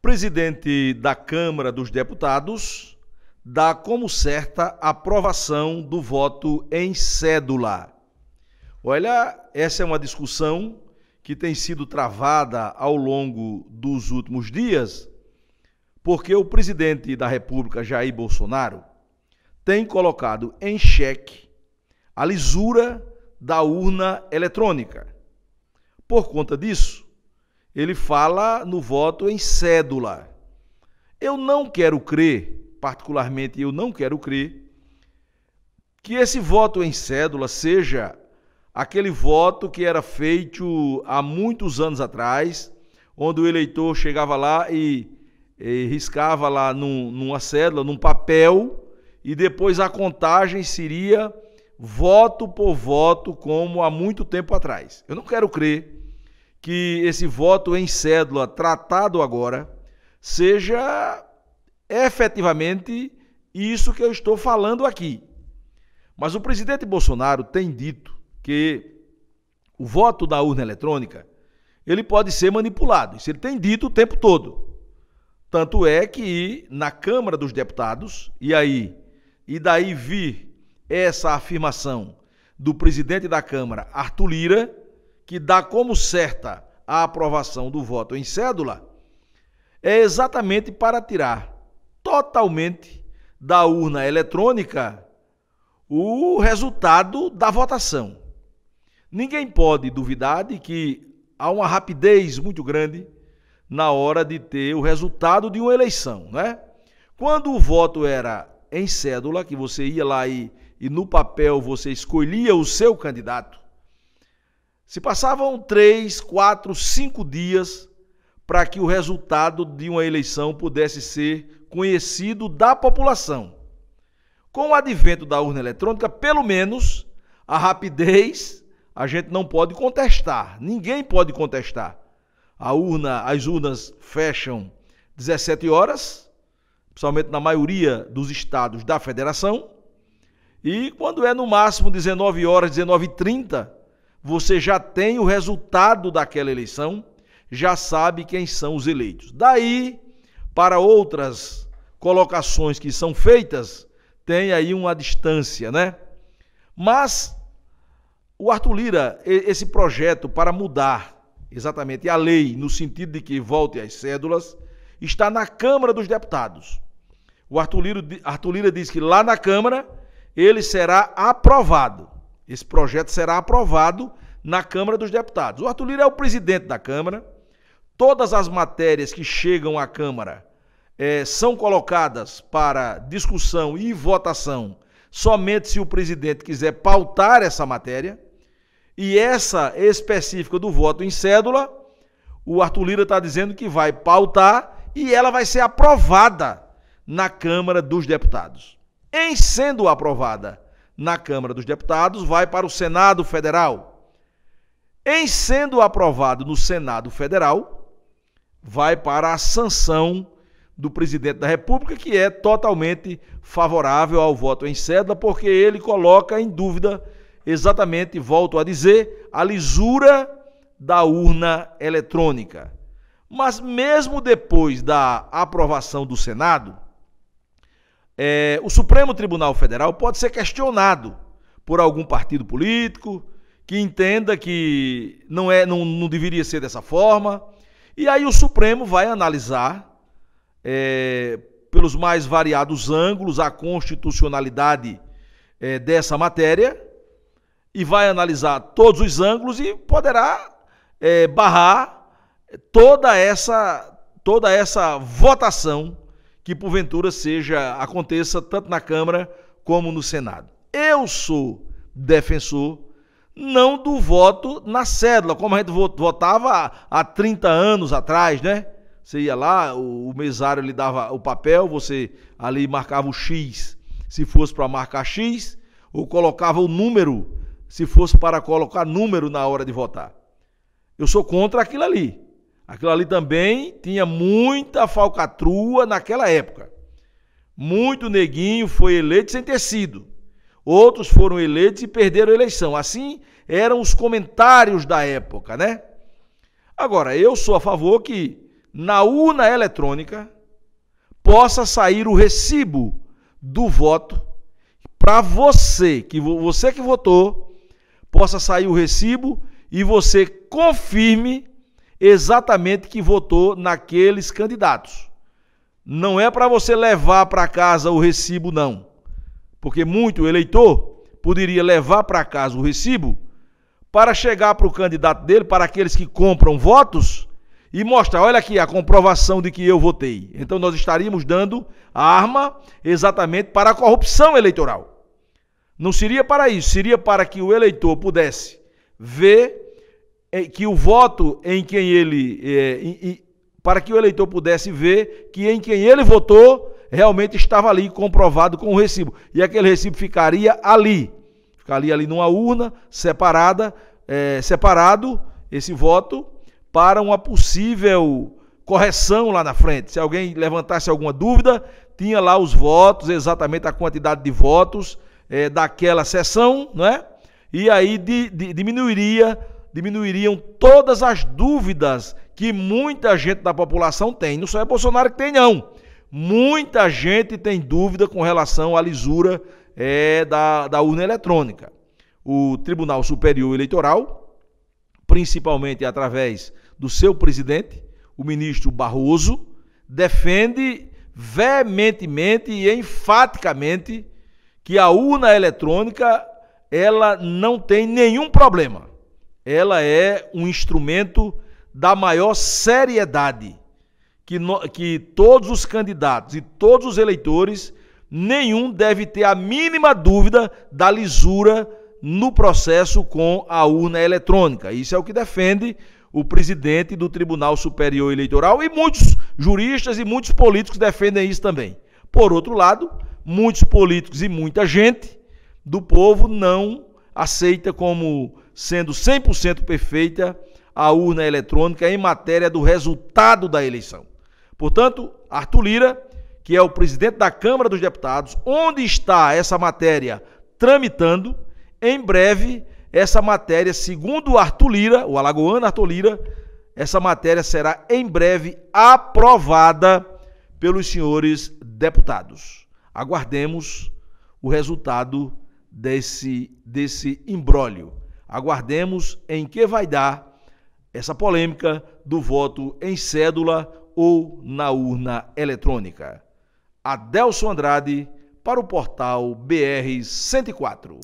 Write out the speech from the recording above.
Presidente da Câmara dos Deputados dá como certa a aprovação do voto em cédula. Olha, essa é uma discussão que tem sido travada ao longo dos últimos dias, porque o presidente da República, Jair Bolsonaro, tem colocado em xeque a lisura da urna eletrônica. Por conta disso, ele fala no voto em cédula. Eu não quero crer, particularmente eu não quero crer, que esse voto em cédula seja aquele voto que era feito há muitos anos atrás, onde o eleitor chegava lá e riscava lá numa cédula, num papel, e depois a contagem seria voto por voto, como há muito tempo atrás. Eu não quero crer que esse voto em cédula tratado agora seja efetivamente isso que eu estou falando aqui. Mas o presidente Bolsonaro tem dito que o voto da urna eletrônica, ele pode ser manipulado. Isso ele tem dito o tempo todo. Tanto é que na Câmara dos Deputados, e daí vir essa afirmação do presidente da Câmara, Arthur Lira, que dá como certa a aprovação do voto em cédula, é exatamente para tirar totalmente da urna eletrônica o resultado da votação. Ninguém pode duvidar de que há uma rapidez muito grande na hora de ter o resultado de uma eleição, né? Quando o voto era em cédula, que você ia lá e no papel você escolhia o seu candidato, se passavam 3, 4, 5 dias para que o resultado de uma eleição pudesse ser conhecido da população. Com o advento da urna eletrônica, pelo menos a rapidez a gente não pode contestar, ninguém pode contestar. As urnas fecham 17 horas, principalmente na maioria dos estados da federação, e quando é no máximo 19 horas, 19h30, você já tem o resultado daquela eleição, já sabe quem são os eleitos. Daí, para outras colocações que são feitas, tem aí uma distância, né? Mas o Arthur Lira, esse projeto para mudar exatamente a lei, no sentido de que volte às cédulas, está na Câmara dos Deputados. O Arthur Lira diz que lá na Câmara ele será aprovado. Esse projeto será aprovado na Câmara dos Deputados. O Arthur Lira é o presidente da Câmara. Todas as matérias que chegam à Câmara são colocadas para discussão e votação somente se o presidente quiser pautar essa matéria. E essa específica do voto em cédula, o Arthur Lira está dizendo que vai pautar e ela vai ser aprovada na Câmara dos Deputados. Em sendo aprovada na Câmara dos Deputados, vai para o Senado Federal. Em sendo aprovado no Senado Federal, vai para a sanção do presidente da República, que é totalmente favorável ao voto em cédula, porque ele coloca em dúvida exatamente, volto a dizer, a lisura da urna eletrônica. Mas mesmo depois da aprovação do Senado, o Supremo Tribunal Federal pode ser questionado por algum partido político que entenda que não deveria ser dessa forma. E aí o Supremo vai analisar, pelos mais variados ângulos, a constitucionalidade dessa matéria, e vai analisar todos os ângulos e poderá barrar toda essa votação que porventura aconteça tanto na Câmara como no Senado. Eu sou defensor não do voto na cédula, como a gente votava há 30 anos atrás, né? Você ia lá, o mesário lhe dava o papel, você ali marcava o X, se fosse para marcar X, ou colocava o número, se fosse para colocar número na hora de votar. Eu sou contra aquilo ali. Aquilo ali também tinha muita falcatrua naquela época. Muito neguinho foi eleito sem ter sido. Outros foram eleitos e perderam a eleição. Assim eram os comentários da época, né? Agora, eu sou a favor que na urna eletrônica possa sair o recibo do voto para você que votou, possa sair o recibo e você confirme exatamente que votou naqueles candidatos. Não é para você levar para casa o recibo, não. Porque muito eleitor poderia levar para casa o recibo para chegar para o candidato dele, para aqueles que compram votos, e mostrar, olha aqui a comprovação de que eu votei. Então nós estaríamos dando a arma exatamente para a corrupção eleitoral. Não seria para isso, seria para que o eleitor pudesse ver que o voto em quem ele... para que o eleitor pudesse ver que em quem ele votou realmente estava ali comprovado com o recibo. E aquele recibo ficaria ali numa urna separado esse voto para uma possível correção lá na frente. Se alguém levantasse alguma dúvida, tinha lá os votos, exatamente a quantidade de votos daquela sessão, não é? E aí diminuiriam todas as dúvidas que muita gente da população tem. Não só é Bolsonaro que tem, não. Muita gente tem dúvida com relação à lisura da urna eletrônica. O Tribunal Superior Eleitoral, principalmente através do seu presidente, o ministro Barroso, defende veementemente e enfaticamente que a urna eletrônica ela não tem nenhum problema. Ela é um instrumento da maior seriedade, que todos os candidatos e todos os eleitores, nenhum deve ter a mínima dúvida da lisura no processo com a urna eletrônica. Isso é o que defende o presidente do Tribunal Superior Eleitoral e muitos juristas e muitos políticos defendem isso também. Por outro lado, muitos políticos e muita gente do povo não aceita como sendo 100% perfeita a urna eletrônica em matéria do resultado da eleição. Portanto, Arthur Lira, que é o presidente da Câmara dos Deputados, onde está essa matéria tramitando, em breve essa matéria, segundo o Arthur Lira, o alagoano Arthur Lira, essa matéria será em breve aprovada pelos senhores deputados. Aguardemos o resultado desse imbróglio. Aguardemos em que vai dar essa polêmica do voto em cédula ou na urna eletrônica. Adelson Andrade para o portal BR 104.